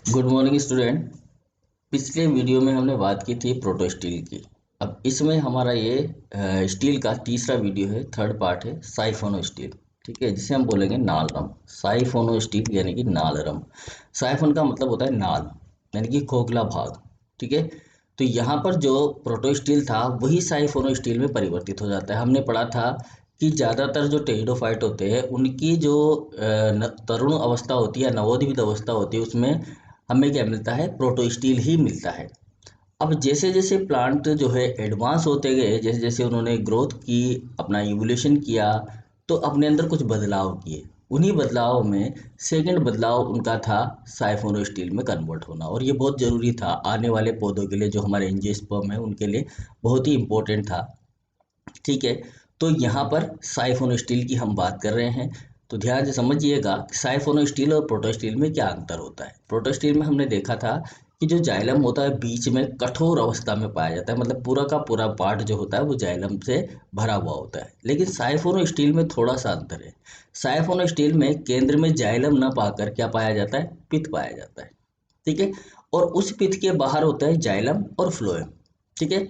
Good morning student. पिछले video में हमने बात की थी प्रोटो स्टील की। अब इसमें हमारा ये स्टील का तीसरा वीडियो है, थर्ड पार्ट है साइफोनो स्टील। ठीक है, जिसे हम बोलेंगे नालरम। साइफोनो स्टील यानी कि नालरम। साइफोन का मतलब होता है नाल, यानी कि खोखला भाग। ठीक है, तो यहाँ पर जो प्रोटो स्टील था वही साइफोनो स्टील में परिवर्तित हो जाता है। हमने पढ़ा था कि ज़्यादातर जो टेरिडोफाइट होते हैं उनकी जो तरुण अवस्था होती है, नवोदित अवस्था होती है, उसमें हमें क्या मिलता है? प्रोटो स्टील ही मिलता है। अब जैसे जैसे प्लांट जो है एडवांस होते गए, जैसे जैसे उन्होंने ग्रोथ की, अपना इवोल्यूशन किया, तो अपने अंदर कुछ बदलाव किए। उन्हीं बदलाव में सेकंड बदलाव उनका था साइफोनो स्टील में कन्वर्ट होना, और ये बहुत ज़रूरी था आने वाले पौधों के लिए, जो हमारे एंजियोस्पर्म है उनके लिए बहुत ही इम्पोर्टेंट था। ठीक है, तो यहाँ पर साइफोनो स्टील की हम बात कर रहे हैं। तो ध्यान से समझिएगा साइफोनो स्टील और प्रोटो स्टील में क्या अंतर होता है। प्रोटो स्टील में हमने देखा था कि जो जाइलम होता है बीच में कठोर अवस्था में पाया जाता है, मतलब पूरा का पूरा पार्ट जो होता है वो जाइलम से भरा हुआ होता है। लेकिन साइफोनो स्टील में थोड़ा सा अंतर है। साइफोनो स्टील में केंद्र में जाइलम ना पाकर क्या पाया जाता है? पिथ पाया जाता है। ठीक है, और उस पिथ के बाहर होता है जाइलम और फ्लोएम। ठीक है,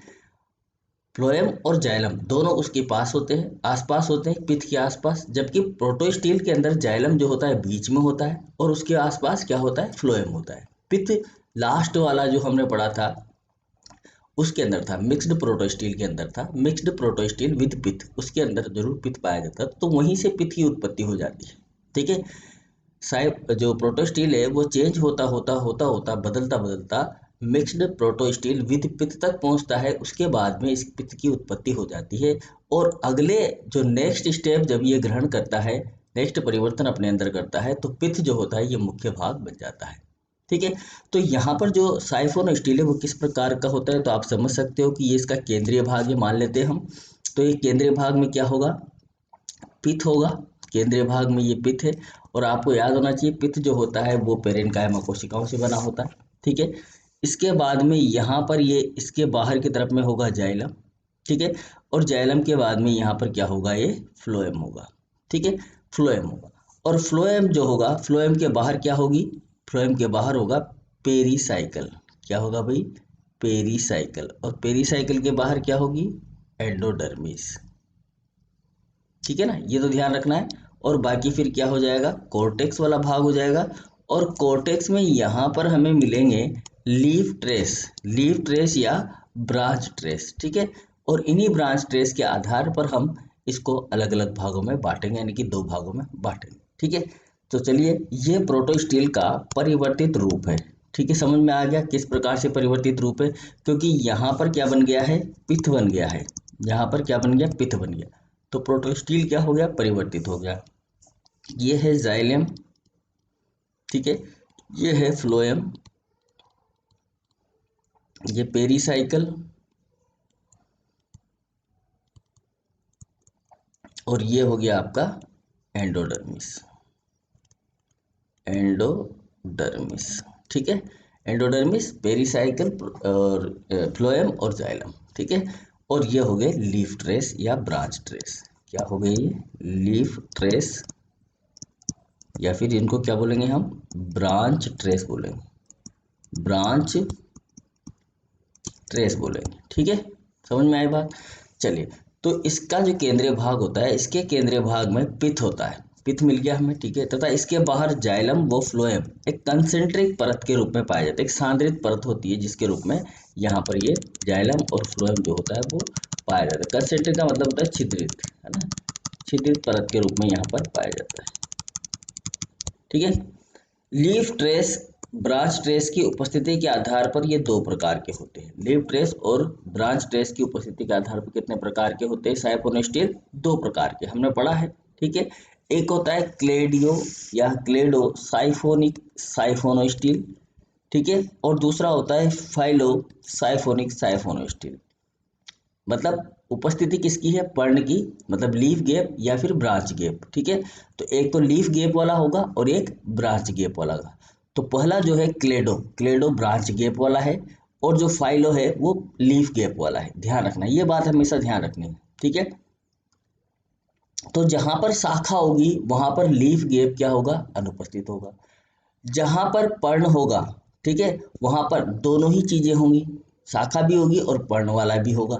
फ्लोएम और जाइलम दोनों उसके पास होते हैं, आसपास होते हैं, पिथ के आसपास। जबकि प्रोटोस्टील के अंदर जाइलम जो होता है बीच में होता है, और उसके आसपास क्या होता है? फ्लोएम होता है। पिथ लास्ट वाला जो हमने पढ़ा था उसके अंदर था, मिक्स्ड प्रोटोस्टील के अंदर था, मिक्स्ड प्रोटोस्टील विद पिथ, उसके अंदर जरूर पिथ पाया जाता है, तो वहीं से पिथ की उत्पत्ति हो जाती है। ठीक है, साइड जो प्रोटोस्टील है वो चेंज होता होता होता होता बदलता बदलता मिक्स्ड प्रोटोस्टील विद पिथ तक पहुंचता है। उसके बाद में इस पिथ की उत्पत्ति हो जाती है, और अगले जो नेक्स्ट स्टेप जब ये ग्रहण करता है, नेक्स्ट परिवर्तन अपने अंदर करता है, तो पिथ जो होता है ये मुख्य भाग बन जाता है। ठीक है, तो यहाँ पर जो साइफोन स्टील है वो किस प्रकार का होता है, तो आप समझ सकते हो कि ये इसका केंद्रीय भाग है, मान लेते हैं हम। तो ये केंद्रीय भाग में क्या होगा? पिथ होगा। केंद्रीय भाग में ये पिथ है। और आपको याद होना चाहिए पिथ जो होता है वो पेरेन्काइमा कोशिकाओं से बना होता है। ठीक है, इसके बाद में यहाँ पर ये इसके बाहर की तरफ में होगा जाइलम। ठीक है, और जाइलम के बाद में यहाँ पर क्या होगा? ये फ्लोएम होगा। ठीक है, फ्लोएम होगा। और फ्लोएम जो होगा, फ्लोएम के बाहर क्या होगी? फ्लोएम के बाहर होगा पेरीसाइकल। क्या होगा भाई? पेरीसाइकल। और पेरीसाइकल के बाहर क्या होगी? एंडोडर्मिस। ठीक है ना, ये तो ध्यान रखना है। और बाकी फिर क्या हो जाएगा? कॉर्टेक्स वाला भाग हो जाएगा। और कॉर्टेक्स में यहाँ पर हमें मिलेंगे लीफ ट्रेस, लीफ ट्रेस या ब्रांच ट्रेस। ठीक है, और इन्हीं ब्रांच ट्रेस के आधार पर हम इसको अलग अलग भागों में बांटेंगे, यानी कि दो भागों में बांटेंगे। ठीक है, तो चलिए, ये प्रोटो स्टील का परिवर्तित रूप है। ठीक है, समझ में आ गया किस प्रकार से परिवर्तित रूप है? क्योंकि यहाँ पर क्या बन गया है? पिथ बन गया है। यहाँ पर क्या बन गया? पिथ बन गया। तो प्रोटोस्टील क्या हो गया? परिवर्तित हो गया। ये है जाइलम। ठीक है, ये है फ्लोएम, ये पेरीसाइकल, और ये हो गया आपका एंडोडर्मिस। एंडोडर्मिस। ठीक है, एंडोडर्मिस, पेरीसाइकल और फ्लोएम और जाइलम। ठीक है, और ये हो गए लीफ ट्रेस या ब्रांच ट्रेस। क्या हो गए ये? लीफ ट्रेस, या फिर इनको क्या बोलेंगे हम? ब्रांच ट्रेस बोलेंगे, ब्रांच ट्रेस बोलेंगे। ठीक है, समझ में आई बात? चलिए, तो इसका जो केंद्रीय भाग होता है, इसके केंद्रीय भाग में पिथ होता है। पिथ मिल गया हमें। ठीक है, तथा इसके बाहर जाइलम व फ्लोएम एक कंसेंट्रिक परत के रूप में पाया जाता है, एक सांद्रित परत होती है जिसके रूप में यहाँ पर ये जाइलम और फ्लोएम जो होता है वो पाया जाता है। कंसेंट्रिक का मतलब होता है छिद्रित, है ना? छिद्रित परत के रूप में यहाँ पर पाया जाता है। ठीक है, लीफ ट्रेस, ब्रांच ट्रेस की उपस्थिति के आधार पर ये दो प्रकार के होते हैं। लीफ ट्रेस और ब्रांच ट्रेस की उपस्थिति के आधार पर कितने प्रकार के होते हैं? साइफोनोस्टील दो प्रकार के हमने पढ़ा है। ठीक है, एक होता है क्लेडियो या क्लेडो साइफोनिक साइफोनोस्टील। ठीक है, और दूसरा होता है फाइलो साइफोनिक साइफोनोस्टील। मतलब उपस्थिति किसकी है? पर्ण की, मतलब लीफ गैप या फिर ब्रांच गैप। ठीक है, तो एक तो लीफ गैप वाला होगा और एक ब्रांच गैप वाला होगा। तो पहला जो है क्लेडो, क्लेडो ब्रांच गैप वाला है, और जो फाइलो है वो लीफ गैप वाला है। ध्यान रखना, ये बात हमेशा ध्यान रखनी है। ठीक है, तो जहां पर शाखा होगी वहां पर लीफ गैप क्या होगा? अनुपस्थित होगा। जहां पर पर्ण होगा, ठीक है, वहां पर दोनों ही चीजें होंगी, शाखा भी होगी और पर्ण वाला भी होगा।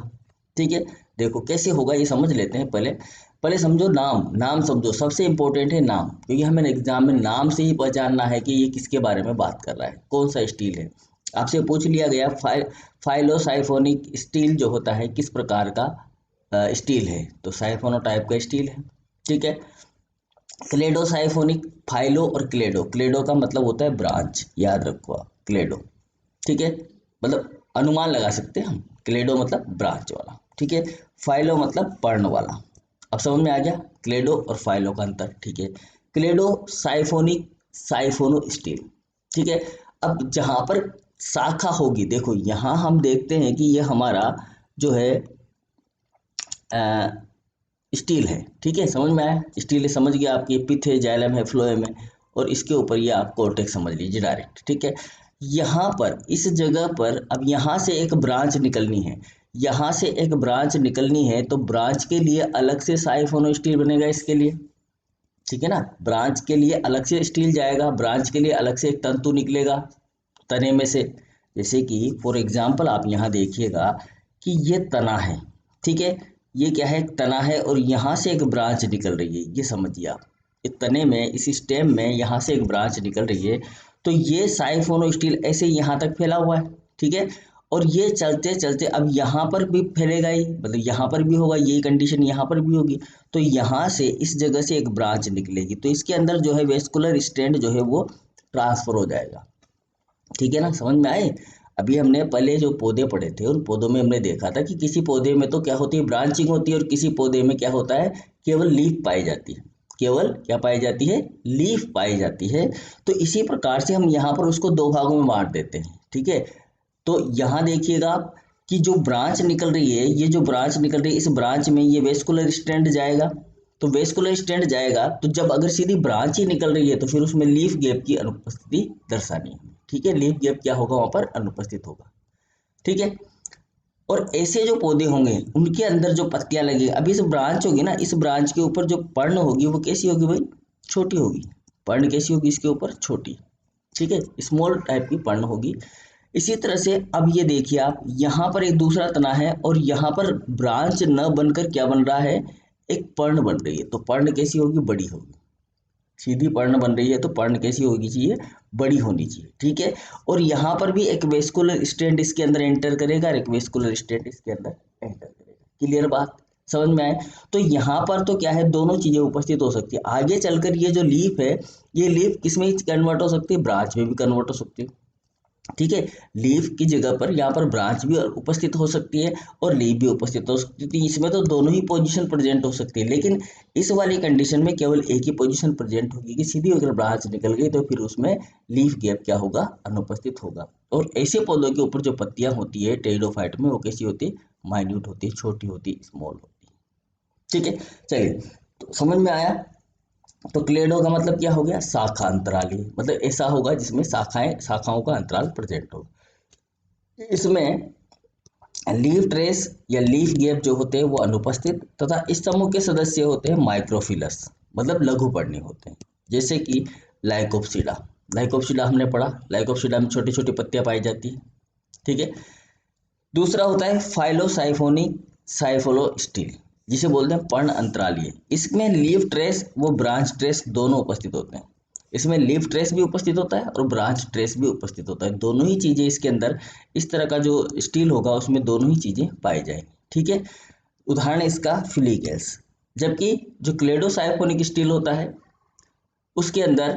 ठीक है, देखो कैसे होगा ये समझ लेते हैं। पहले पहले समझो नाम, नाम समझो, सबसे इंपॉर्टेंट है नाम, क्योंकि हमें एग्जाम में नाम से ही पहचानना है कि ये किसके बारे में बात कर रहा है, कौन सा स्टील है। आपसे पूछ लिया गया फाइलोसाइफोनिक स्टील जो होता है किस प्रकार का स्टील है, तो साइफोनो टाइप का स्टील है। ठीक है, क्लेडोसाइफोनिक, फाइलो और क्लेडो, क्लेडो का मतलब होता है ब्रांच, याद रखो आप, क्लेडो। ठीक है, मतलब अनुमान लगा सकते हैं हम, क्लेडो मतलब ब्रांच वाला। ठीक है, फाइलो मतलब पर्ण वाला। अब समझ में आ गया क्लेडो और फाइलो का अंतर। ठीक है, क्लेडो साइफोनिक, साइफोनो स्टील। ठीक है, अब जहां पर शाखा होगी, देखो यहां हम देखते हैं कि ये हमारा जो है स्टील है। ठीक है, समझ में आया, स्टील है, समझ गया आपकी, पिथ है, जाइलम है, फ्लोएम है, और इसके ऊपर ये आप कोर्टेक्स समझ लीजिए डायरेक्ट। ठीक है, यहाँ पर इस जगह पर अब यहाँ से एक ब्रांच निकलनी है, यहाँ से एक ब्रांच निकलनी है, तो ब्रांच के लिए अलग से साइफोनो स्टील बनेगा इसके लिए। ठीक है ना, ब्रांच के लिए अलग से स्टील जाएगा, ब्रांच के लिए अलग से एक तंतु निकलेगा तने में से। जैसे कि फॉर एग्जाम्पल आप यहाँ देखिएगा कि ये तना है। ठीक है, ये क्या है, तना है, और यहाँ से एक ब्रांच निकल रही है, ये समझिए आप, इस तने में, इस स्टेम में यहाँ से एक ब्रांच निकल रही है, तो ये साइफोनो स्टील ऐसे यहाँ तक फैला हुआ है। ठीक है, और ये चलते चलते अब यहाँ पर भी फैलेगा ही, मतलब यहाँ पर भी होगा, यही कंडीशन यहाँ पर भी होगी, तो यहाँ से इस जगह से एक ब्रांच निकलेगी, तो इसके अंदर जो है वेस्कुलर स्ट्रैंड जो है वो ट्रांसफर हो जाएगा। ठीक है ना, समझ में आए। अभी हमने पहले जो पौधे पढ़े थे उन पौधों में हमने देखा था कि किसी पौधे में तो क्या होती है, ब्रांचिंग होती है, और किसी पौधे में क्या होता है, केवल लीफ पाई जाती है। केवल क्या पाई जाती है, लीफ पाई जाती है। तो इसी प्रकार से हम यहाँ पर उसको दो भागों में बांट देते हैं। ठीक है, तो यहाँ देखिएगा आप कि जो ब्रांच निकल रही है, ये जो ब्रांच निकल रही है, इस ब्रांच में ये वेस्कुलर स्ट्रैंड जाएगा, तो वेस्कुलर स्ट्रैंड जाएगा, तो जब अगर सीधी ब्रांच ही निकल रही है तो फिर उसमें लीफ गैप की अनुपस्थिति दर्शानी है। ठीक है, लीफ गैप क्या होगा, वहां पर अनुपस्थित होगा। ठीक है, और ऐसे जो पौधे होंगे उनके अंदर जो पत्तियां लगेगी, अब इस ब्रांच होगी ना, इस ब्रांच के ऊपर जो पर्ण होगी वो कैसी होगी भाई, छोटी होगी। पर्ण कैसी होगी, इसके ऊपर छोटी। ठीक है, स्मॉल टाइप की पर्ण होगी। इसी तरह से अब ये देखिए आप, यहाँ पर एक दूसरा तना है, और यहाँ पर ब्रांच न बनकर क्या बन रहा है, एक पर्ण बन रही है, तो पर्ण कैसी होगी, बड़ी होगी। सीधी पर्ण बन रही है तो पर्ण कैसी होगी चाहिए, बड़ी होनी चाहिए। ठीक है, और यहाँ पर भी एक वेस्कुलर स्टेंट इसके अंदर एंटर करेगा, और एक वेस्कुलर स्टेंट इसके अंदर एंटर करेगा। क्लियर बात, समझ में आए। तो यहाँ पर तो क्या है, दोनों चीजें उपस्थित हो सकती है। आगे चलकर ये जो लीफ है, ये लीफ किसमें कन्वर्ट हो सकती है, ब्रांच में भी कन्वर्ट हो सकती है। ठीक है, लीफ की जगह पर यहाँ पर ब्रांच भी उपस्थित हो सकती है और लीफ भी उपस्थित हो सकती है, तो इसमें तो दोनों ही पोजीशन प्रेजेंट हो सकती है। लेकिन इस वाली कंडीशन में केवल एक ही पोजीशन प्रेजेंट होगी कि सीधी अगर ब्रांच निकल गई तो फिर उसमें लीफ गैप क्या होगा, अनुपस्थित होगा। और ऐसे पौधों के ऊपर जो पत्तियां होती है टेरिडोफाइट में, वो कैसी होती है, माइन्यूट होती है, छोटी होती है, स्मॉल होती है। ठीक है, चलिए, तो समझ में आया। तो क्लेडो का मतलब क्या हो गया, शाखा अंतराली, मतलब ऐसा होगा जिसमें शाखाओं का अंतराल प्रेजेंट होगा। इसमें लीफ ट्रेस या लीफ गैप जो होते हैं वो अनुपस्थित, तथा इस समूह के सदस्य होते हैं माइक्रोफिलस, मतलब लघु पर्णी होते हैं, जैसे कि लाइकोप्सिडा। लाइकोप्सिडा हमने पढ़ा, लाइकोप्सिडा में छोटी छोटी पत्तियां पाई जाती है। ठीक है, दूसरा होता है फाइलोसाइफोनिक साइफोलोस्टील, जिसे बोलते हैं पर्ण अंतरालीय। इसमें लीफ ट्रेस वो ब्रांच ट्रेस दोनों उपस्थित होते हैं। इसमें लीफ ट्रेस भी उपस्थित होता है और ब्रांच ट्रेस भी उपस्थित होता है, दोनों ही चीजें इसके अंदर, इस तरह का जो स्टील होगा उसमें दोनों ही चीजें पाई जाएंगी। ठीक है, उदाहरण इसका फिलीगेल्स। जबकि जो क्लेडोसाइफोनिक स्टील होता है उसके अंदर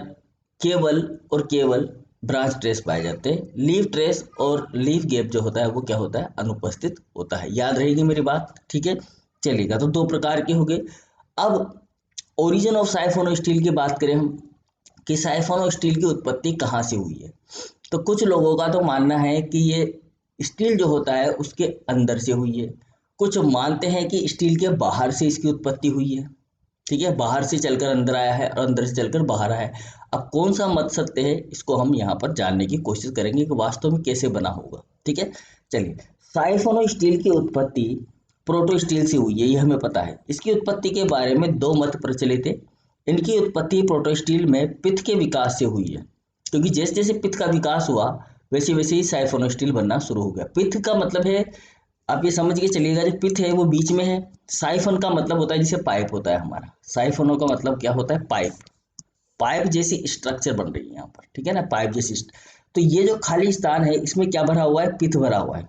केवल और केवल ब्रांच ट्रेस पाए जाते हैं, लीफ ट्रेस और लीफ गैप जो होता है वो क्या होता है, अनुपस्थित होता है। याद रहेगी मेरी बात। ठीक है, चलिएगा, तो दो प्रकार के हो गए। अब ओरिजिन ऑफ साइफोनो स्टील की बात करें हम, कि साइफोनो स्टील की उत्पत्ति कहाँ से हुई है, तो कुछ लोगों का तो मानना है कि ये स्टील जो होता है उसके अंदर से हुई है। कुछ मानते हैं कि स्टील के बाहर से इसकी उत्पत्ति हुई है। ठीक है, बाहर से चलकर अंदर आया है और अंदर से चलकर बाहर आया है। अब कौन सा मत सत्य है, इसको हम यहाँ पर जानने की कोशिश करेंगे कि वास्तव में कैसे बना होगा। ठीक है, चलिए, साइफोनो स्टील की उत्पत्ति प्रोटो स्टील से हुई है, ये हमें पता है। इसकी उत्पत्ति के बारे में दो मत प्रचलित है। इनकी उत्पत्ति प्रोटो स्टील में पित्त के विकास से हुई है, क्योंकि जैसे जैसे पित्त का विकास हुआ वैसे वैसे ही साइफोनोस्टील बनना शुरू हो गया। पिथ का मतलब है, आप ये समझ के चलिएगा, जो पिथ है वो बीच में है। साइफन का मतलब होता है जैसे पाइप होता है हमारा, साइफोनो का मतलब क्या होता है, पाइप। पाइप जैसी स्ट्रक्चर बन रही है यहाँ पर, ठीक है ना, पाइप जैसी तो ये जो खाली स्थान है इसमें क्या भरा हुआ है, पिथ भरा हुआ है।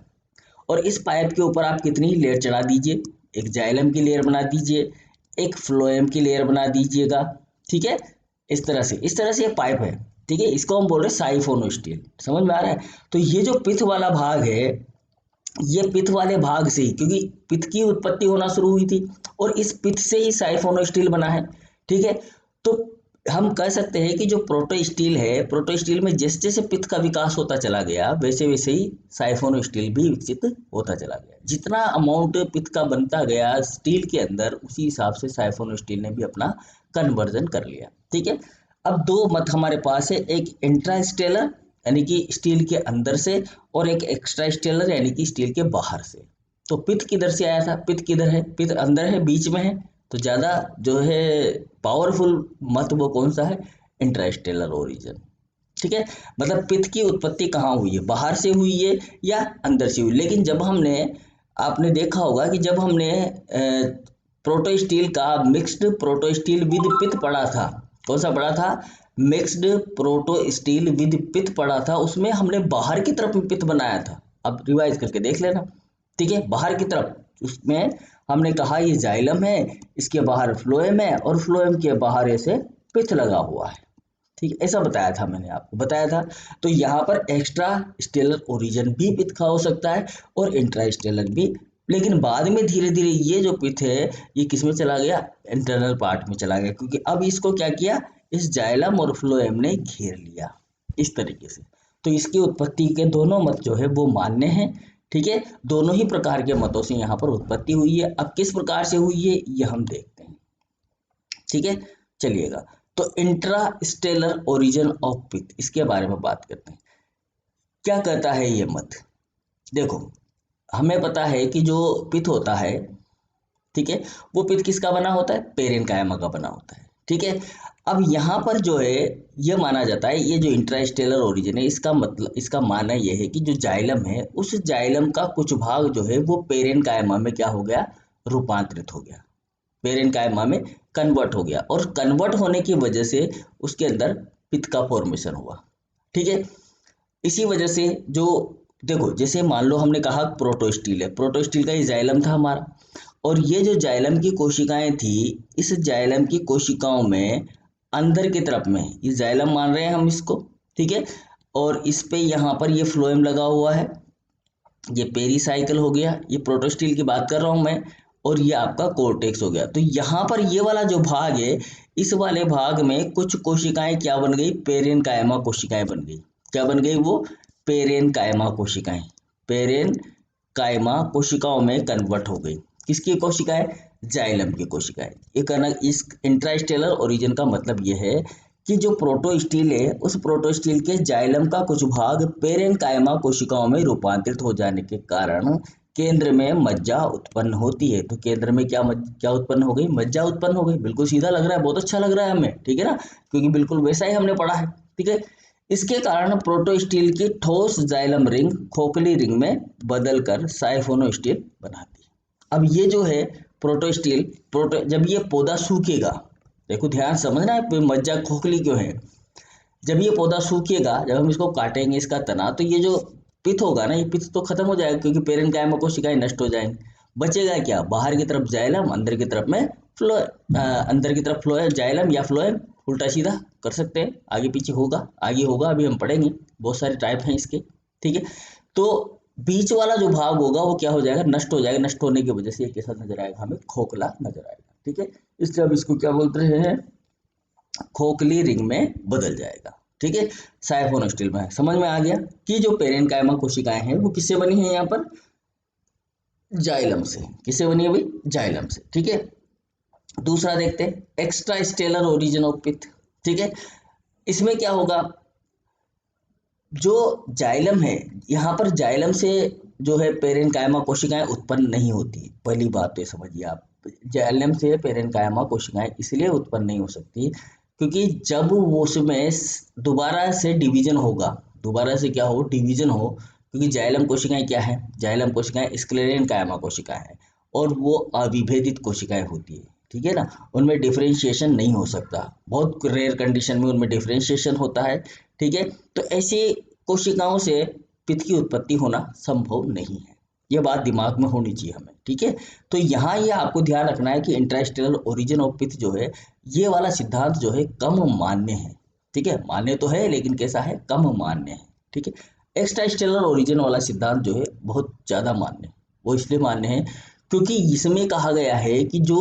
और इस पाइप के ऊपर आप कितनी लेयर चढ़ा दीजिए, एक जाइलम की लेयर बना दीजिए, एक फ्लोएम की लेयर बना दीजिएगा, ठीक है। इस तरह से ये पाइप है, ठीक है। इसको हम बोल रहे हैं साइफोनो स्टील, समझ में आ रहा है। तो ये जो पिथ वाला भाग है, ये पिथ वाले भाग से ही, क्योंकि पिथ की उत्पत्ति होना शुरू हुई थी और इस पिथ से ही साइफोनो स्टील बना है, ठीक है। तो हम कह सकते हैं कि जो प्रोटो स्टील है, प्रोटो स्टील में जैसे जैसे पिथ का विकास होता चला गया वैसे वैसे ही साइफोनो स्टील भी विकसित होता चला गया। जितना अमाउंट पिथ का बनता गया स्टील के अंदर, उसी हिसाब से साइफोनो स्टील ने भी अपना कन्वर्जन कर लिया, ठीक है। अब दो मत हमारे पास है, एक इंट्रा स्टेलर यानी कि स्टील के अंदर से, और एक एक्स्ट्रा स्टेलर यानी कि स्टील के बाहर से। तो पिथ किधर से आया था, पिथ किधर है, पिथ अंदर है, बीच में है। तो ज़्यादा जो है पावरफुल मत वो कौन सा है, इंट्रास्टेलर ओरिजिन, ठीक है। मतलब पिथ की उत्पत्ति कहाँ हुई है, बाहर से हुई है या अंदर से हुई। लेकिन जब हमने, आपने देखा होगा कि जब हमने प्रोटो स्टील का मिक्स्ड प्रोटो स्टील विद पिथ पढ़ा था, कौन सा पढ़ा था, मिक्स्ड प्रोटो स्टील विद पिथ पढ़ा था, उसमें हमने बाहर की तरफ में पिथ बनाया था। अब रिवाइज करके देख लेना, ठीक है। बाहर की तरफ उसमें हमने कहा ये जाइलम है, इसके बाहर फ्लोएम है और फ्लोएम के बाहर ऐसे पिथ लगा हुआ है, ठीक है। ऐसा बताया था, मैंने आपको बताया था। तो यहाँ पर एक्स्ट्रा स्टेलर ओरिजिन भी पिथ का हो सकता है और इंट्रा स्टेलर भी। लेकिन बाद में धीरे धीरे ये जो पिथ है ये किस में चला गया, इंटरनल पार्ट में चला गया, क्योंकि अब इसको क्या किया, इस जाइलम और फ्लोएम ने घेर लिया इस तरीके से। तो इसकी उत्पत्ति के दोनों मत जो है वो मान्य हैं, ठीक है। दोनों ही प्रकार के मतों से यहाँ पर उत्पत्ति हुई है। अब किस प्रकार से हुई है ये हम देखते हैं, ठीक है। चलिएगा, तो intra stellar origin of pith, इसके बारे में बात करते हैं। क्या कहता है ये मत, देखो हमें पता है कि जो पिथ होता है, ठीक है, वो पिथ किसका बना होता है, पेरेनकाइमा का बना होता है, ठीक है। अब यहाँ पर जो है ये माना जाता है, ये जो इंट्रास्टेलर ओरिजिन है इसका मतलब, इसका मानना यह है कि जो जाइलम है उस जाइलम का कुछ भाग जो है वो पेरेनकाइमा में क्या हो गया, रूपांतरित हो गया, पेरेनकाइमा में कन्वर्ट हो गया, और कन्वर्ट होने की वजह से उसके अंदर पित्त का फॉर्मेशन हुआ, ठीक है। इसी वजह से जो, देखो जैसे मान लो हमने कहा प्रोटोस्टील है, प्रोटोस्टील का ये जाइलम था हमारा, और ये जो जाइलम की कोशिकाएं थी, इस जाइलम की कोशिकाओं में अंदर की तरफ में, ये जाइलम मान रहे हैं हम इसको, ठीक है। और इस पे यहाँ पर ये फ्लोएम लगा हुआ है, ये पेरीसाइकिल हो गया, ये प्रोटोस्टील की बात कर रहा हूँ मैं, और ये आपका कोर्टेक्स हो गया। तो यहाँ पर ये वाला जो भाग है, इस वाले भाग में कुछ कोशिकाएं क्या बन गई, पेरेनकाइमा कोशिकाएं बन गई। क्या बन गई वो, पेरेनकाइमा कोशिकाएं, पेरेनकाइमा कोशिकाओं में कन्वर्ट हो गई। किसकी कोशिकाएं, जाइलम की कोशिकाएं। ये कहना, इस इंट्रास्टेलर ओरिजिन का मतलब ये है कि जो प्रोटोस्टील है उस प्रोटोस्टील के जाइलम का कुछ भाग पेरेनकाइमा कोशिकाओं में रूपांतरित हो जाने के कारण केंद्र में मज्जा उत्पन्न होती है। तो केंद्र में क्या उत्पन्न हो गई, मज्जा उत्पन्न हो गई। बिल्कुल सीधा लग रहा है, बहुत अच्छा लग रहा है हमें, ठीक है ना, क्योंकि बिल्कुल वैसा ही हमने पढ़ा है, ठीक है। इसके कारण प्रोटोस्टील की ठोस जाइलम रिंग खोखली रिंग में बदलकर साइफोनो स्टील बनाती है। अब ये जो है प्रोटोस्टील, जब ये पौधा सूखेगा, देखो ध्यान समझना है मज्जा खोखली क्यों है। जब ये पौधा सूखेगा, जब हम इसको काटेंगे इसका तना, तो ये जो पिथ होगा ना, ये पिथ तो खत्म हो जाएगा, क्योंकि पेरेनकाइमा कोशिकाएं नष्ट हो जाएंगी। बचेगा क्या, बाहर की तरफ जाइलम, अंदर की तरफ में फ्लो, अंदर की तरफ फ्लोएम, जाइलम या फ्लोएम, उल्टा सीधा कर सकते हैं, आगे पीछे होगा, आगे होगा, अभी हम पढ़ेंगे, बहुत सारे टाइप हैं इसके, ठीक है। तो बीच वाला जो भाग होगा वो क्या हो जाएगा, नष्ट हो जाएगा। नष्ट होने की वजह से ये कैसा नजर आएगा, हमें खोखला नजर आएगा, ठीक है। इसलिए अब इसको क्या बोलते हैं, खोखली रिंग में बदल जाएगा, ठीक है। साइफोन स्टील में समझ में आ गया कि जो पेरेनकाइमा कोशिकाएं हैं वो किससे बनी है, यहाँ पर जाइलम से। किससे बनी है भाई, जाइलम से, ठीक है। दूसरा देखते हैं extra stellar origin of pith, ठीक है। इसमें क्या होगा, जो जाइलम है, यहाँ पर जाइलम से जो है पेरेनकाइमा कोशिकाएं उत्पन्न नहीं होती। पहली बात तो ये समझिए आप, जाइलम से पेरेनकाइमा कोशिकाएं इसलिए उत्पन्न नहीं हो सकती क्योंकि जब वो उसमें दोबारा से डिवीजन होगा, दोबारा से क्या हो, डिवीजन हो, क्योंकि जाइलम कोशिकाएं क्या है, जाइलम कोशिकाएं स्क्लेरेन कायमा कोशिकाएं हैं और वो अविभेदित कोशिकाएं होती है, ठीक है ना। उनमें डिफरेंशिएशन नहीं हो सकता, बहुत रेयर कंडीशन में उनमें डिफरेंशिएशन होता है, ठीक है। तो ऐसी कोशिकाओं से पित्त की उत्पत्ति होना संभव नहीं है, ये बात दिमाग में होनी चाहिए हमें, ठीक है। तो यहाँ ये आपको ध्यान रखना है कि इंट्रास्टेलर ओरिजिन ऑफ पित्त जो है, ये वाला सिद्धांत जो है कम मान्य है, ठीक है। मान्य तो है लेकिन कैसा है, कम मान्य है, ठीक है। एक्स्ट्रा स्टेलर ओरिजिन वाला सिद्धांत जो है बहुत ज़्यादा मान्य है। वो इसलिए मान्य है क्योंकि इसमें कहा गया है कि जो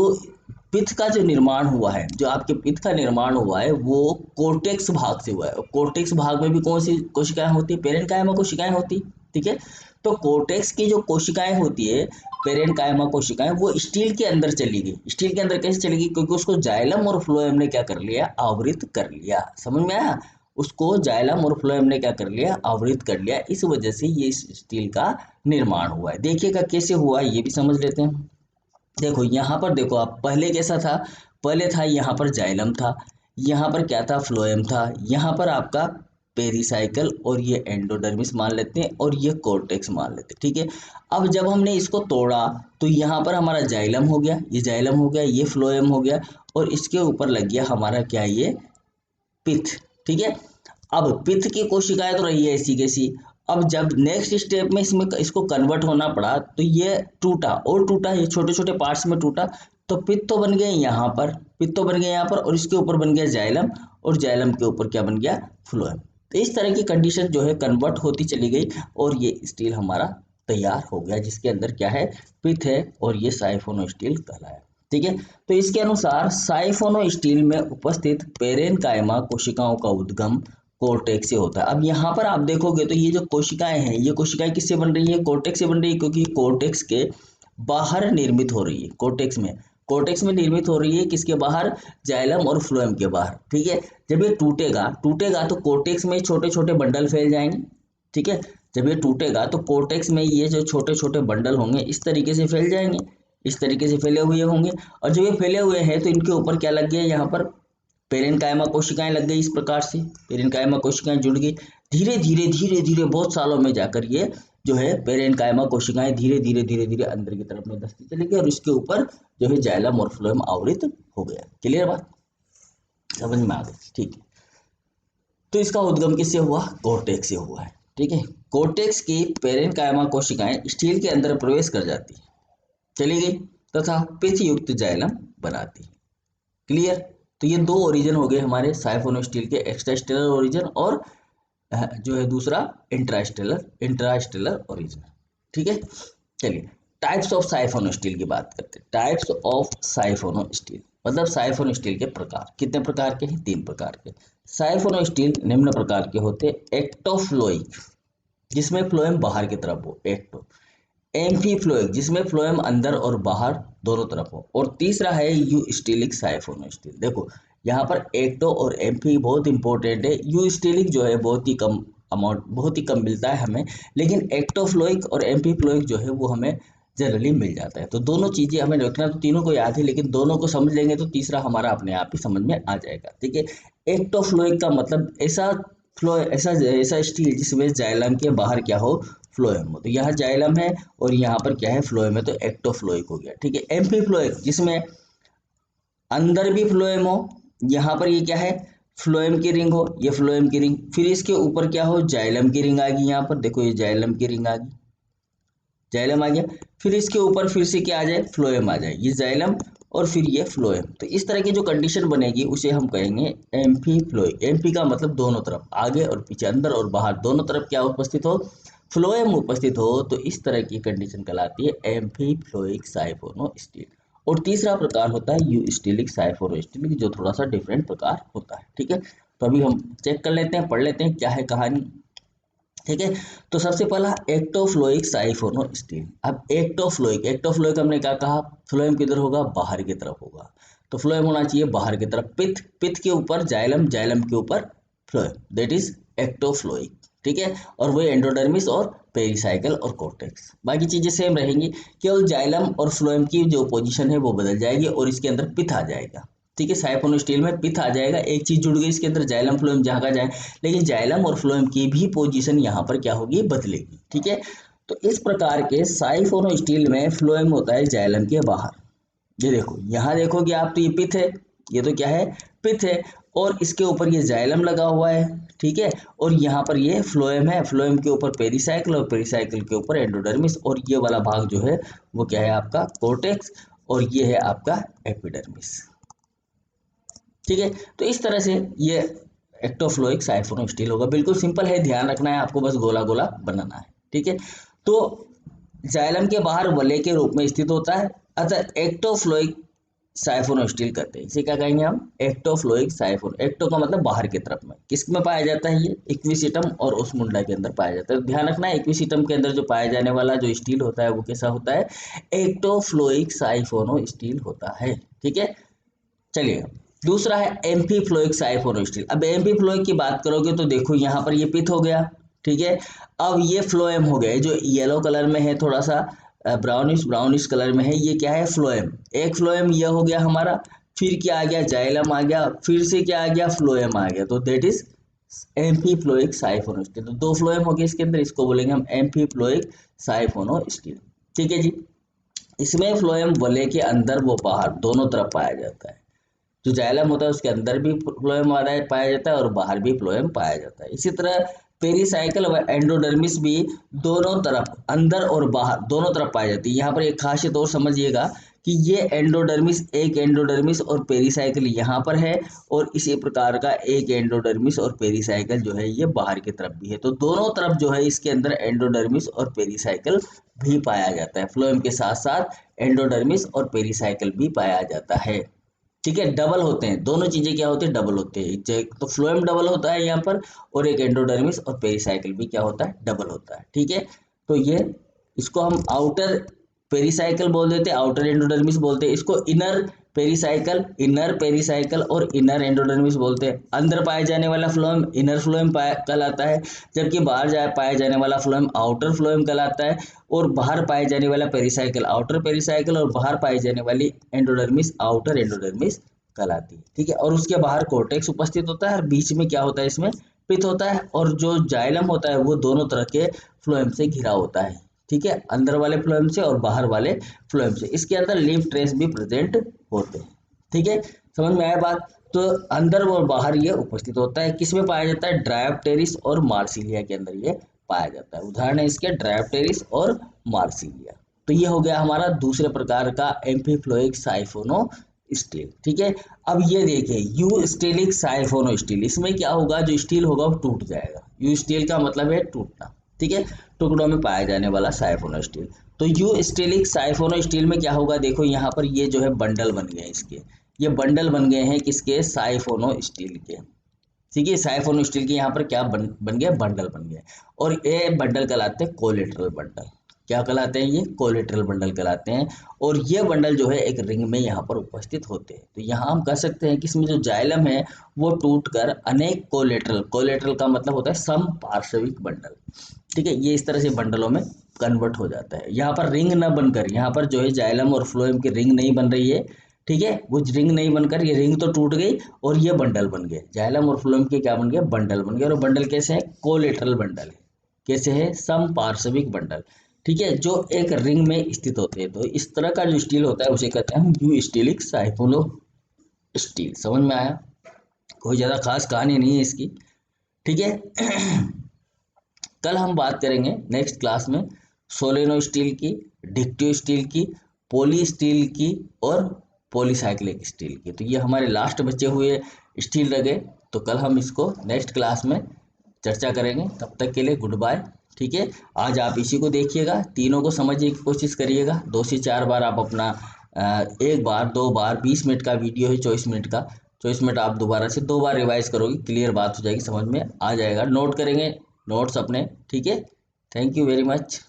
पित्त का जो निर्माण हुआ है, जो आपके पित्त का निर्माण हुआ है वो कोर्टेक्स भाग से हुआ है। और कोर्टेक्स भाग में भी कौन सी कोशिकाएं होती है, पेरेन्काइमा कोशिकाएं होती, ठीक है। तो कोर्टेक्स की जो कोशिकाएं होती है, पेरेन्काइमा कोशिकाएं, वो स्टील के अंदर चली गई। स्टील के अंदर कैसे चली गई, क्योंकि उसको जाइलम और फ्लोएम ने क्या कर लिया, आवृत कर लिया। समझ में आया, उसको जाइलम और फ्लोएम ने क्या कर लिया, आवृत कर लिया। इस वजह से ये स्टील का निर्माण हुआ है। देखिएगा कैसे हुआ ये भी समझ लेते हैं। देखो यहाँ पर देखो आप, पहले कैसा था, पहले था यहाँ पर जाइलम था, यहाँ पर क्या था, फ्लोएम था, यहाँ पर आपका पेरिसाइकल और ये एंडोडर्मिस मान लेते हैं और ये कोर्टेक्स मान लेते हैं, ठीक है। अब जब हमने इसको तोड़ा तो यहाँ पर हमारा जाइलम हो गया, ये जाइलम हो गया, ये फ्लोएम हो गया और इसके ऊपर लग गया हमारा क्या, ये पित्त, ठीक है। अब पित्त की कोशिकाएं तो रही है ऐसी कैसी। अब जब नेक्स्ट स्टेप में इसमें इसको कन्वर्ट होना पड़ा तो ये टूटा और टूटा, ये छोटे छोटे पार्ट्स में टूटा, तो पित्त तो बन गए यहाँ पर, पित्त तो बन गया यहाँ पर और इसके ऊपर बन गया जाइलम और जाइलम के ऊपर क्या बन गया, फ्लोएम। तो इस तरह की कंडीशन जो है कन्वर्ट होती चली गई और ये स्टील हमारा तैयार हो गया, जिसके अंदर क्या है, पित्त है और ये साइफोनो स्टील कहलाया, ठीक है। तो इसके अनुसार साइफोनो स्टील में उपस्थित पेरेन्काइमा कोशिकाओं का उद्गम कोर्टेक्स से होता है। अब यहाँ पर आप देखोगे तो ये जो कोशिकाएं हैं, ये कोशिकाएं किससे बन रही है, कोर्टेक्स से बन रही है, क्योंकि कोर्टेक्स के बाहर निर्मित हो रही है। कोर्टेक्स में निर्मित हो रही है, किसके बाहर, जाइलम और फ्लोएम के बाहर, ठीक है। जब ये टूटेगा टूटेगा तो कोर्टेक्स में छोटे छोटे बंडल फैल जाएंगे, ठीक है। जब ये टूटेगा तो कोर्टेक्स में ये जो छोटे छोटे बंडल होंगे इस तरीके से फैल जाएंगे, इस तरीके से फैले हुए होंगे। और जब ये फैले हुए हैं तो इनके ऊपर क्या लग गया, यहाँ पर पेरेन्काइमा कोशिकाएं लग गई। इस प्रकार से पेरेन्काइमा कोशिकाएं जुड़ गई। धीरे धीरे धीरे धीरे बहुत सालों में जाकर ये जो है पेरेन्काइमा कोशिकाएं धीरे धीरे धीरे धीरे अंदर की तरफ में धंसती चली गई और इसके ऊपर जो है जाइलम और फ्लोएम आवृत हो गया। क्लियर बात, समझ में आ गई, ठीक है। तो इसका उद्गम किससे हुआ, कोर्टेक्स से हुआ है, ठीक है। कोर्टेक्स की पेरेन्काइमा कोशिकाएं स्टील के अंदर प्रवेश कर जाती है, चली गई, तथा पिथ युक्त जाइलम बनाती है। क्लियर। तो ये दो ओरिजिन हो गए हमारे साइफोनो स्टील के, एक्स्ट्रास्टेलर ओरिजिन और जो है दूसरा इंट्रास्टेलर ओरिजिन, ठीक है। चलिए टाइप्स ऑफ साइफोनो स्टील की बात करते हैं। टाइप्स ऑफ साइफोनो स्टील मतलब साइफोनो स्टील के प्रकार, कितने प्रकार के हैं, 3 प्रकार के। साइफोनो स्टील निम्न प्रकार के होते हैं। एक्टोफ्लोइक, जिसमें फ्लोएम बाहर की तरफ हो, एक्टो। एम्फीफ्लोइक, जिसमें फ्लोएम अंदर और बाहर दोनों तरफ हो। और तीसरा है यू स्टीलिक साइफोनो स्टील। देखो यहाँ पर एक्टो और एम्फी बहुत इंपॉर्टेंट है। यू स्टीलिक जो है बहुत ही कम अमाउंट, बहुत ही कम मिलता है हमें, लेकिन एक्टोफ्लोइक और एम्फीफ्लोइक जो है वो हमें जनरली मिल जाता है। तो दोनों चीज़ें हमें रखना, तो तीनों को याद है लेकिन दोनों को समझ लेंगे तो तीसरा हमारा अपने आप ही समझ में आ जाएगा, ठीक है। एक्टोफ्लोइक का मतलब ऐसा फ्लो, ऐसा ऐसा स्टील जिसमें जाइलम के बाहर क्या हो, फ्लोएम हो। तो यहाँ जाइलम है और यहाँ पर क्या है, फ्लोएम है, तो एक्टोफ्लोइक हो गया, ठीक है। एम्फीफ्लोइक, जिसमें अंदर भी फ्लोएम हो, यहाँ पर ये क्या है, फ्लोएम की रिंग हो, ये फ्लोएम की रिंग, फिर इसके ऊपर क्या हो, जाइलम की रिंग आ गई। यहाँ पर देखो ये जाइलम की रिंग आ गई, जाइलम आ गया, फिर इसके ऊपर फिर से क्या आ जाए, फ्लोएम आ जाए, ये जाइलम और फिर ये फ्लोएम। तो इस तरह की जो कंडीशन बनेगी उसे हम कहेंगे एम्फीफ्लोइक। एम्फी का मतलब दोनों तरफ, आगे और पीछे, अंदर और बाहर दोनों तरफ क्या उपस्थित हो, फ्लोएम उपस्थित हो। तो इस तरह की कंडीशन कहलाती है एम्फीफ्लोइक साइफोनो स्टील। और तीसरा प्रकार होता है यू स्टीलिक साइफोनो स्टील, जो थोड़ा सा डिफरेंट प्रकार होता है, ठीक है। तो अभी हम चेक कर लेते हैं, पढ़ लेते हैं क्या है कहानी, ठीक है। तो सबसे पहला एक्टोफ्लोइक साइफोनो स्टील। अब एक्टोफ्लोइक हमने क्या कहा, फ्लोएम किधर होगा, बाहर की तरफ होगा, तो फ्लोएम होना चाहिए बाहर की तरफ। पित्त के ऊपर जाइलम, जाइलम के ऊपर फ्लोएम, दैट इज एक्टोफ्लोइक, ठीक है। और वही एंडोडर्मिस और पेरिसाइकल और कोर्टेक्स, बाकी चीजें सेम रहेंगी, केवल जाइलम और फ्लोएम की जो पोजीशन है वो बदल जाएगी और इसके अंदर पित्त आ जाएगा, ठीक है, साइफोन स्टील में पिथ आ जाएगा, एक चीज जुड़ गई इसके अंदर, जाइलम फ्लोएम जहाँ का जाए, लेकिन जाइलम और फ्लोएम की भी पोजीशन यहाँ पर क्या होगी, बदलेगी। ठीक है, तो इस प्रकार के साइफोन स्टील में फ्लोएम होता है जाइलम के बाहर। ये देखो, यहाँ देखोगे आप तो ये पिथ है, ये तो क्या है, पिथ है, और इसके ऊपर ये जाइलम लगा हुआ है। ठीक है, और यहाँ पर ये फ्लोएम है, फ्लोएम के ऊपर पेरिसाइकिल, और पेरिसाइकिल के ऊपर एंडोडर्मिस, और ये वाला भाग जो है वो क्या है आपका कोर्टेक्स, और ये है आपका एपिडर्मिस। ठीक है, तो इस तरह से ये एक्टोफ्लोइक साइफोन स्टील होगा। बिल्कुल सिंपल है, ध्यान रखना है आपको, बस गोला गोला बनाना है। ठीक है, तो जाइलम के बाहर वलय के रूप में स्थित होता है, अतः एक्टोफ्लोइक साइफोन स्टील करते हैं। इसे क्या कहेंगे हम, एक्टोफ्लोइक साइफोन। एक्टो का मतलब बाहर की तरफ में, किस में पाया जाता है ये, इक्विसिटम और ओस्मुंडा के अंदर पाया जाता है। तो ध्यान रखना है, इक्विसिटम के अंदर जो पाया जाने वाला जो स्टील होता है वो कैसा होता है, एक्टोफ्लोइक साइफोनो स्टील होता है। ठीक है, चलिए दूसरा है एम्फीफ्लोइक साइफोन स्टील। अब एम्फीफ्लोइक की बात करोगे तो देखो यहाँ पर ये पिथ हो गया। ठीक है, अब ये फ्लोएम हो गया, जो येलो कलर में है, थोड़ा सा ब्राउनिश ब्राउनिश कलर में है, ये क्या है, फ्लोएम। एक फ्लोएम ये हो गया हमारा, फिर क्या आ गया, जाइलम आ गया, फिर से क्या आ गया, फ्लोएम आ गया, तो दैट इज एम्फीफ्लोइक साइफोन स्टील। तो दो फ्लोएम हो गए इसके अंदर, इसको बोलेंगे हम एम्फीफ्लोइक साइफोनो स्टील। ठीक है जी, इसमें फ्लोएम वलय के अंदर वो बाहर दोनों तरफ पाया जाता है। जो जाइलम होता है उसके अंदर भी फ्लोएम पाया जाता है, और बाहर भी फ्लोएम पाया जाता है। इसी तरह पेरिसाइकिल व एंडोडर्मिस भी दोनों तरफ, अंदर और बाहर दोनों तरफ पाई जाती है। यहाँ पर एक खासियत और समझिएगा कि ये एंडोडर्मिस, एक एंडोडर्मिस और पेरिसाइकिल यहाँ पर है, और इसी प्रकार का एक एंडोडर्मिस और पेरिसाइकिल जो है ये बाहर की तरफ भी है। तो दोनों तरफ जो है इसके अंदर एंडोडर्मिस और पेरिसाइकिल भी पाया जाता है। फ्लोएम के साथ साथ एंडोडर्मिस और पेरिसाइकिल भी पाया जाता है। ठीक है, डबल होते हैं, दोनों चीजें क्या होती है, डबल होते हैं। तो फ्लोएम डबल होता है यहाँ पर, और एक एंडोडर्मिस और पेरिसाइकिल भी क्या होता है, डबल होता है। ठीक है, तो ये, इसको हम आउटर पेरिसाइकिल बोल देते हैं, आउटर एंडोडर्मिस बोलते हैं इसको, इनर पेरिसाइकिल और इनर एंडोडर्मिस बोलते हैं। अंदर पाए जाने वाला फ्लोएम इनर फ्लोएम कहलाता है, जबकि बाहर पाया जाने वाला फ्लोएम आउटर फ्लोएम कहलाता है, और बाहर पाए जाने वाला पेरिसाइकिल आउटर पेरिसाइकिल, और बाहर पाई जाने वाली एंडोडर्मिस आउटर एंडोडर्मिस कहलाती है। ठीक है, और उसके बाहर कोर्टेक्स उपस्थित होता है, और बीच में क्या होता है, इसमें पिथ होता है, और जो जाइलम होता है वो दोनों तरह के फ्लोएम से घिरा होता है। ठीक है, अंदर वाले फ्लोएम से और बाहर वाले फ्लोएम से। इसके अंदर लीफ ट्रेस भी प्रेजेंट होते हैं। ठीक है, समझ में आया बात। तो अंदर और बाहर ये उपस्थित होता है, किसमें पाया जाता है, ड्रायोप्टेरिस और मार्सिलिया के अंदर ये पाया जाता है। उदाहरण है इसके ड्रायोप्टेरिस और मार्सिलिया। तो ये हो गया हमारा दूसरे प्रकार का एम्फीफ्लोइक साइफोनो स्टील। ठीक है, अब ये देखिए यू स्टीलिक साइफोनो स्टील, इसमें क्या होगा, जो स्टील होगा वो टूट जाएगा। यू स्टील का मतलब है टूटना। ठीक है, टुकड़ों में पाया जाने वाला साइफोनो स्टील। तो यू स्टीलिक साइफोनो स्टील में क्या होगा, देखो यहाँ पर ये जो है बंडल बन गए इसके, ये बंडल बन गए हैं किसके, साइफोनो स्टील के। ठीक है, साइफोनो स्टील के यहाँ पर क्या बन गया, बंडल बन गया, और ये बंडल कहलाते हैं कोलेटरल बंडल। क्या कहलाते हैं, ये कोलेटरल बंडल कहलाते हैं, और ये बंडल जो है एक रिंग में यहाँ पर उपस्थित होते हैं। तो यहाँ हम कह सकते हैं कि इसमें जो जाइलम है वो टूटकर अनेक कोलेटरल, कोलेटरल का मतलब होता है सम पार्श्विक बंडल। ठीक है, ये इस तरह से बंडलों में कन्वर्ट हो जाता है। यहाँ पर रिंग न बनकर, यहाँ पर जो है जाइलम और फ्लोएम की रिंग नहीं बन रही है। ठीक है, वो रिंग नहीं बनकर, ये रिंग तो टूट गई और ये बंडल बन गए। जाइलम और फ्लोएम के क्या बन गए, बंडल बन गए। और बंडल कैसे है, कोलेटरल बंडल है। कैसे है, सम पार्श्विक बंडल। ठीक है, जो एक रिंग में स्थित होते हैं। तो इस तरह का जो स्टील होता है उसे कहते हैं हम यू स्टीलिक साइफोनो स्टील। समझ में आया, कोई ज़्यादा खास कहानी नहीं है इसकी। ठीक है, कल हम बात करेंगे नेक्स्ट क्लास में सोलेनो स्टील की, डिक्टिव स्टील की, पॉली स्टील की, और पॉलीसाइक्लिक स्टील की। तो ये हमारे लास्ट बचे हुए स्टील रह गए। तो कल हम इसको नेक्स्ट क्लास में चर्चा करेंगे। तब तक के लिए गुड बाय। ठीक है, आज आप इसी को देखिएगा, तीनों को समझने की कोशिश करिएगा। 2 से 4 बार आप अपना एक बार 2 बार 20 मिनट का वीडियो है, 24 मिनट का, 24 मिनट आप दोबारा से 2 बार रिवाइज करोगे, क्लियर बात हो जाएगी, समझ में आ जाएगा। नोट करेंगे नोट्स अपने। ठीक है, थैंक यू वेरी मच।